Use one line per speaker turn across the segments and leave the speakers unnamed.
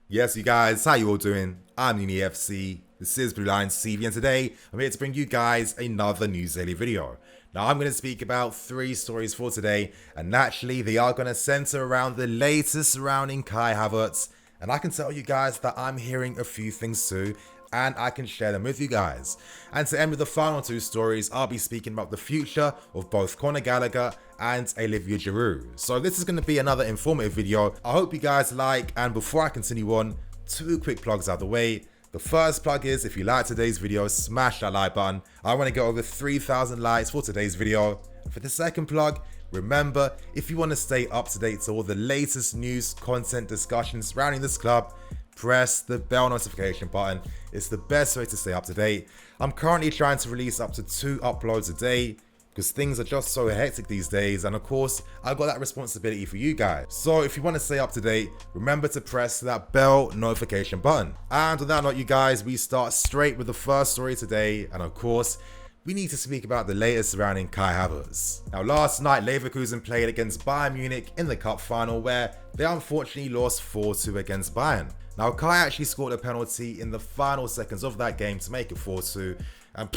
Yes, you guys, how you all doing? I'm UniFC, this is Blue Lions TV, and today I'm here to bring you guys another news daily video. Now, I'm going to speak about 3 stories for today, and naturally, they are going to center around the latest surrounding Kai Havertz, and I can tell you guys that I'm hearing a few things too, and I can share them with you guys. And to end with the final 2 stories, I'll be speaking about the future of both CONOR GALLAGHER and Olivier Giroud. So this is going to be another informative video. I hope you guys like, and before I continue on, 2 quick plugs out of the way. The first plug is, if you like today's video, smash that like button. I want to get over 3,000 likes for today's video. For the second plug, remember, if you want to stay up to date to all the latest news, content, discussions surrounding this club, press the bell notification button. It's the best way to stay up to date. I'm currently trying to release up to 2 uploads a day because things are just so hectic these days, and of course I've got that responsibility for you guys. So if you want to stay up to date, remember to press that bell notification button. And on that note, you guys, we start straight with the first story today, and of course we need to speak about the latest surrounding Kai Havertz. Now, last night Leverkusen played against Bayern Munich in the cup final, where they unfortunately lost 4-2 against Bayern. Now, Kai actually scored a penalty in the final seconds of that game to make it 4-2, and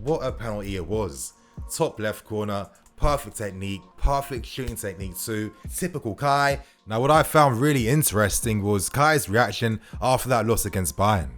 what a penalty it was. Top left corner, perfect technique, perfect shooting technique too, typical Kai. Now, what I found really interesting was Kai's reaction after that loss against Bayern.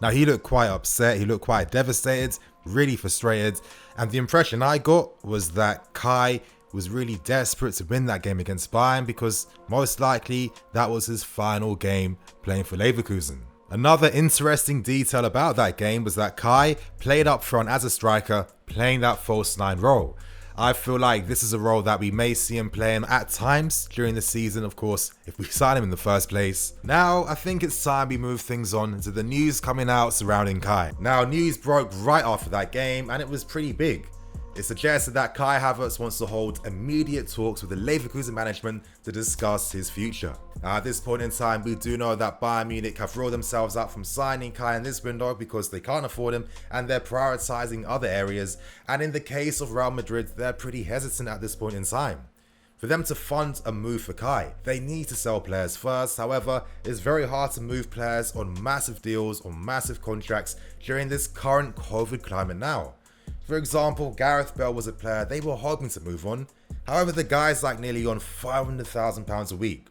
Now, he looked quite upset, he looked quite devastated, really frustrated, and the impression I got was that Kai was really desperate to win that game against Bayern because most likely that was his final game playing for Leverkusen. Another interesting detail about that game was that Kai played up front as a striker, playing that false 9 role. I feel like this is a role that we may see him playing at times during the season, of course, if we sign him in the first place. Now, I think it's time we move things on to the news coming out surrounding Kai. Now, news broke right after that game, and it was pretty big. It suggested that Kai Havertz wants to hold immediate talks with the Leverkusen management to discuss his future. Now, at this point in time, we do know that Bayern Munich have ruled themselves out from signing Kai in this window because they can't afford him and they're prioritizing other areas. And in the case of Real Madrid, they're pretty hesitant at this point in time. For them to fund a move for Kai, they need to sell players first. However, it's very hard to move players on massive deals or massive contracts during this current COVID climate now. For example, Gareth Bale was a player they were hoping to move on. However, the guy's like nearly on £500,000 a week.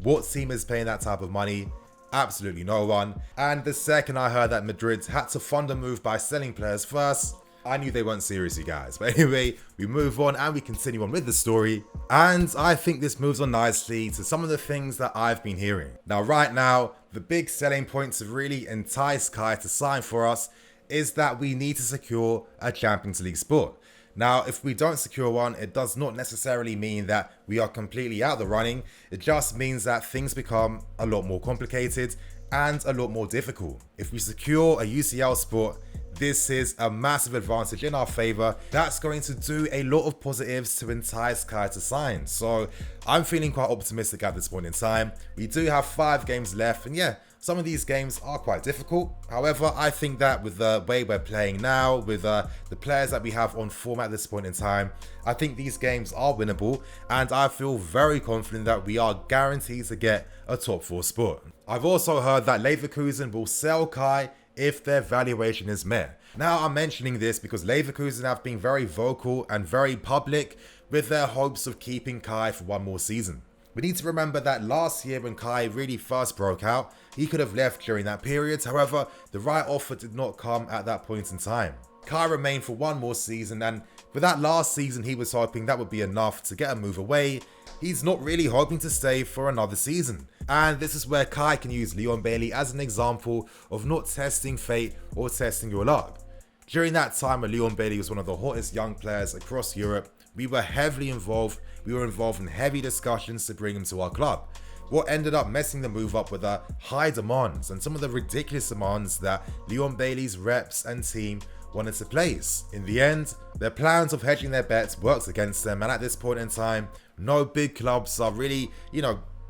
What team is paying that type of money? Absolutely no one. And the second I heard that Madrid had to fund a move by selling players first, I knew they weren't serious, you guys. But anyway, we move on and we continue on with the story. And I think this moves on nicely to some of the things that I've been hearing. Now, right now, the big selling point to really entice Kai to sign for us is that we need to secure a Champions League spot. Now, if we don't secure one, it does not necessarily mean that we are completely out of the running. It just means that things become a lot more complicated and a lot more difficult. If we secure a UCL spot, this is a massive advantage in our favor. That's going to do a lot of positives to entice Kai to sign. So I'm feeling quite optimistic at this point in time. We do have 5 games left, and yeah, some of these games are quite difficult. However, I think that with the way we're playing now, with the players that we have on form at this point in time, I think these games are winnable, and I feel very confident that we are guaranteed to get a top 4 spot. I've also heard that Leverkusen will sell Kai if their valuation is met. Now, I'm mentioning this because Leverkusen have been very vocal and very public with their hopes of keeping Kai for 1 more season. We need to remember that last year when Kai really first broke out, he could have left during that period. However, the right offer did not come at that point in time. Kai remained for 1 more season, and for that last season he was hoping that would be enough to get a move away. He's not really hoping to stay for another season. And this is where Kai can use Leon Bailey as an example of not testing fate or testing your luck. During that time when Leon Bailey was one of the hottest young players across Europe, we were heavily involved. We were involved in heavy discussions to bring him to our club. What ended up messing the move up were the high demands and some of the ridiculous demands that Leon Bailey's reps and team wanted to place. In the end, their plans of hedging their bets worked against them, and at this point in time, no big clubs are really,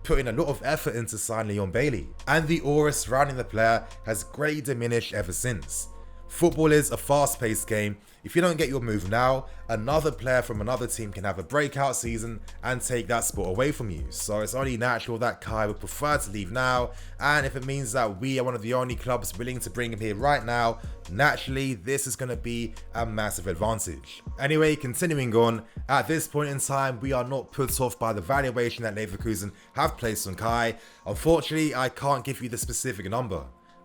putting a lot of effort into signing Leon Bailey. And the aura surrounding the player has greatly diminished ever since. Football is a fast-paced game. If you don't get your move now, another player from another team can have a breakout season and take that spot away from you. So it's only natural that Kai would prefer to leave now, and if it means that we are one of the only clubs willing to bring him here right now, naturally this is going to be a massive advantage. Anyway, continuing on, at this point in time we are not put off by the valuation that Leverkusen have placed on Kai. Unfortunately, I can't give you the specific number.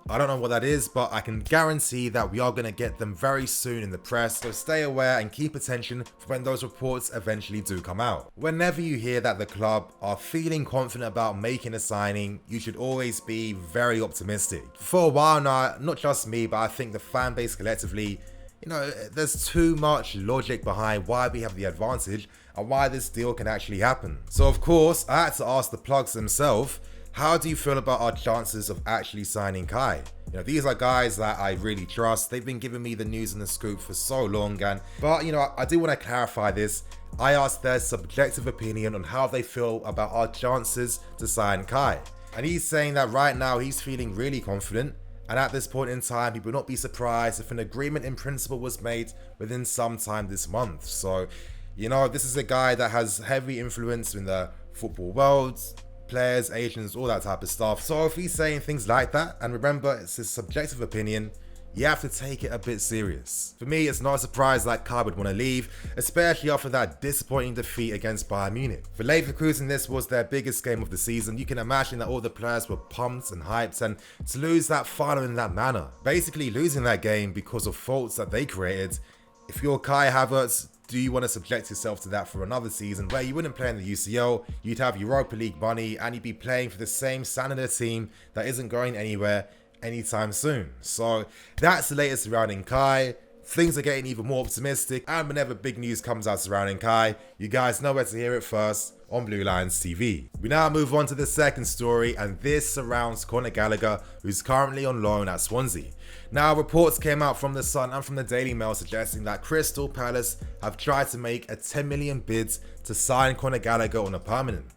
I don't know what that is, but I can guarantee that we are going to get them very soon in the press, so stay aware and keep attention for when those reports eventually do come out. Whenever you hear that the club are feeling confident about making a signing, you should always be very optimistic. For a while now, not just me, but I think the fan base collectively, there's too much logic behind why we have the advantage and why this deal can actually happen. So of course, I had to ask the plugs themselves, how do you feel about our chances of actually signing Kai? These are guys that I really trust. They've been giving me the news and the scoop for so long, but I do want to clarify this. I asked their subjective opinion on how they feel about our chances to sign Kai. And he's saying that right now he's feeling really confident, and at this point in time he would not be surprised if an agreement in principle was made within some time this month. So, this is a guy that has heavy influence in the football world, players, agents, all that type of stuff. So if he's saying things like that, and remember it's his subjective opinion, you have to take it a bit serious. For me, it's not a surprise that Kai would want to leave, especially after that disappointing defeat against Bayern Munich. For Leverkusen, this was their biggest game of the season. You can imagine that all the players were pumped and hyped, and to lose that final in that manner, basically losing that game because of faults that they created, if you're Kai Havertz, do you want to subject yourself to that for another season where you wouldn't play in the UCL, you'd have Europa League money, and you'd be playing for the same standard team that isn't going anywhere anytime soon? So that's the latest surrounding Kai. Things are getting even more optimistic, and whenever big news comes out surrounding Kai, you guys know where to hear it first on Blue Lions TV. We now move on to the second story, and this surrounds CONOR Gallagher, who's currently on loan at Swansea. Now, reports came out from The Sun and from the Daily Mail suggesting that Crystal Palace have tried to make a 10 million bid to sign CONOR Gallagher on a permanent.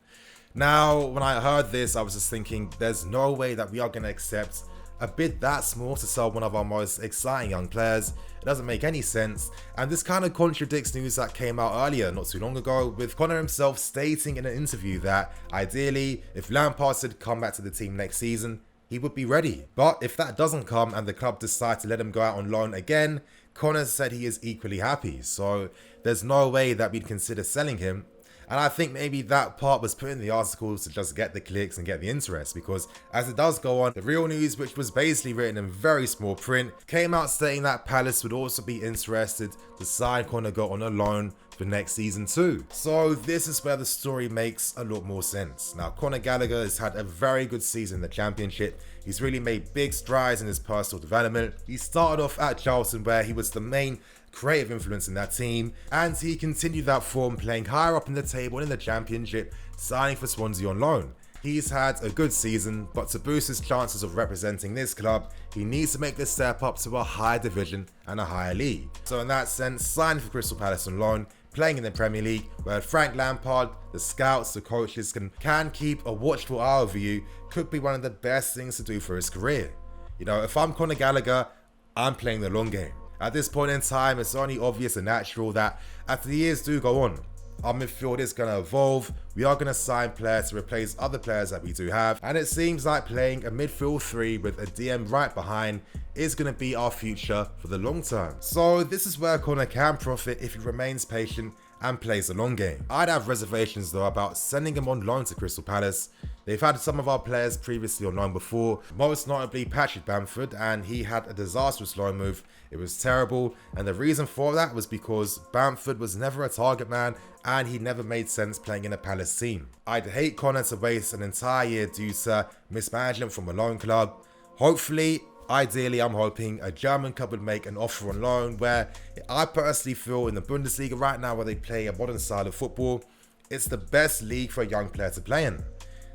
Now, when I heard this, I was just thinking, there's no way that we are going to accept a bid that small to sell one of our most exciting young players. It doesn't make any sense, and this kind of contradicts news that came out earlier not too long ago, with Conor himself stating in an interview that ideally, if Lampard had come back to the team next season, he would be ready. But if that doesn't come and the club decide to let him go out on loan again, Conor said he is equally happy, so there's no way that we'd consider selling him. And I think maybe that part was put in the articles to just get the clicks and get the interest, because as it does go on, the real news, which was basically written in very small print, came out stating that Palace would also be interested to sign CONOR on a loan for next season too. So this is where the story makes a lot more sense. Now, CONOR Gallagher has had a very good season in the Championship. He's really made big strides in his personal development. He started off at Charlton, where he was the main creative influence in that team, and he continued that form, playing higher up in the table in the Championship, signing for Swansea on loan. He's had a good season, but to boost his chances of representing this club, he needs to make the step up to a higher division and a higher league. So in that sense, signing for Crystal Palace on loan, playing in the Premier League, where Frank Lampard, the scouts, the coaches can keep a watchful eye over you, could be one of the best things to do for his career. If I'm CONOR Gallagher, I'm playing the long game. At this point in time, it's only obvious and natural that as the years do go on, our midfield is going to evolve. We are going to sign players to replace other players that we do have, and it seems like playing a midfield three with a DM right behind is going to be our future for the long term. So this is where Conor can profit if he remains patient and plays the long game. I'd have reservations though about sending him on loan to Crystal Palace. They've had some of our players previously on loan before, most notably Patrick Bamford, and he had a disastrous loan move. It was terrible, and the reason for that was because Bamford was never a target man and he never made sense playing in a Palace team. I'd hate Conor to waste an entire year due to mismanagement from a loan club. Hopefully, ideally, I'm hoping a German club would make an offer on loan, where I personally feel in the Bundesliga right now, where they play a modern style of football, it's the best league for a young player to play in.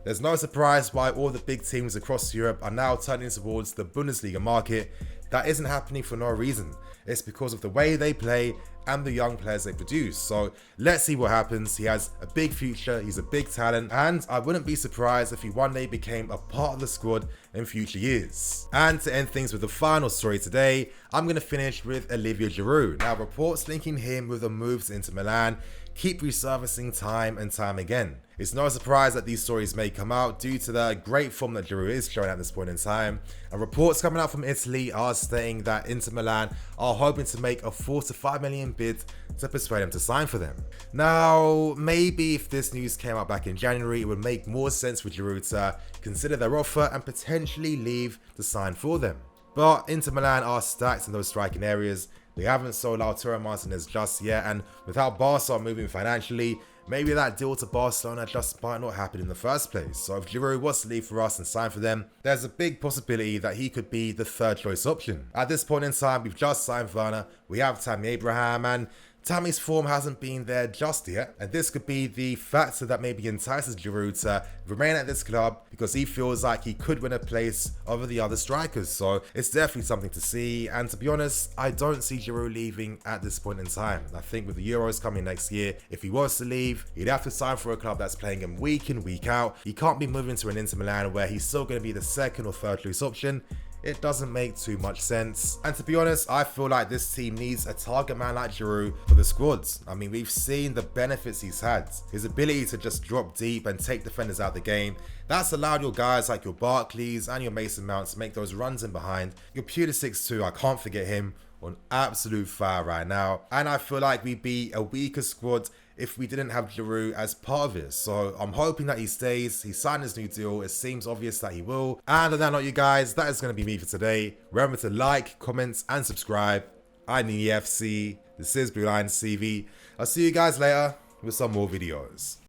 There's no surprise why all the big teams across Europe are now turning towards the Bundesliga market. That isn't happening for no reason. It's because of the way they play and the young players they produce. So let's see what happens. He has a big future, he's a big talent, and I wouldn't be surprised if he one day became a part of the squad in future years. And to end things with the final story today, I'm going to finish with Olivier Giroud. Now, reports linking him with the moves into Milan keep resurfacing time and time again. It's no surprise that these stories may come out due to the great form that Giroud is showing at this point in time, and reports coming out from Italy are stating that Inter Milan are hoping to make a 4 to 5 million bid to persuade him to sign for them. Now, maybe if this news came out back in January, it would make more sense for Giroud to consider their offer and potentially leave to sign for them. But Inter Milan are stacked in those striking areas. They haven't sold Lautaro Martinez just yet, and without Barca moving financially, maybe that deal to Barcelona just might not happen in the first place. So if Giroud was to leave for us and sign for them, there's a big possibility that he could be the third choice option. At this point in time, we've just signed Werner, we have Tammy Abraham, and Tammy's form hasn't been there just yet, and this could be the factor that maybe entices Giroud to remain at this club because he feels like he could win a place over the other strikers. So it's definitely something to see, and to be honest, I don't see Giroud leaving at this point in time. I think with the Euros coming next year, if he was to leave, he'd have to sign for a club that's playing him week in, week out. He can't be moving to an Inter Milan where he's still going to be the second or third choice option. It doesn't make too much sense. And to be honest, I feel like this team needs a target man like Giroud for the squads. I mean, we've seen the benefits he's had. His ability to just drop deep and take defenders out of the game. That's allowed your guys like your Barkleys and your Mason Mounts to make those runs in behind. Your Pulisic too, I can't forget him, on absolute fire right now. And I feel like we'd be a weaker squad if we didn't have Giroud as part of it. So I'm hoping that he stays. He signed his new deal. It seems obvious that he will. And on that note, you guys, that is going to be me for today. Remember to like, comment, and subscribe. I'm EFC. This is Blue Line CV. I'll see you guys later with some more videos.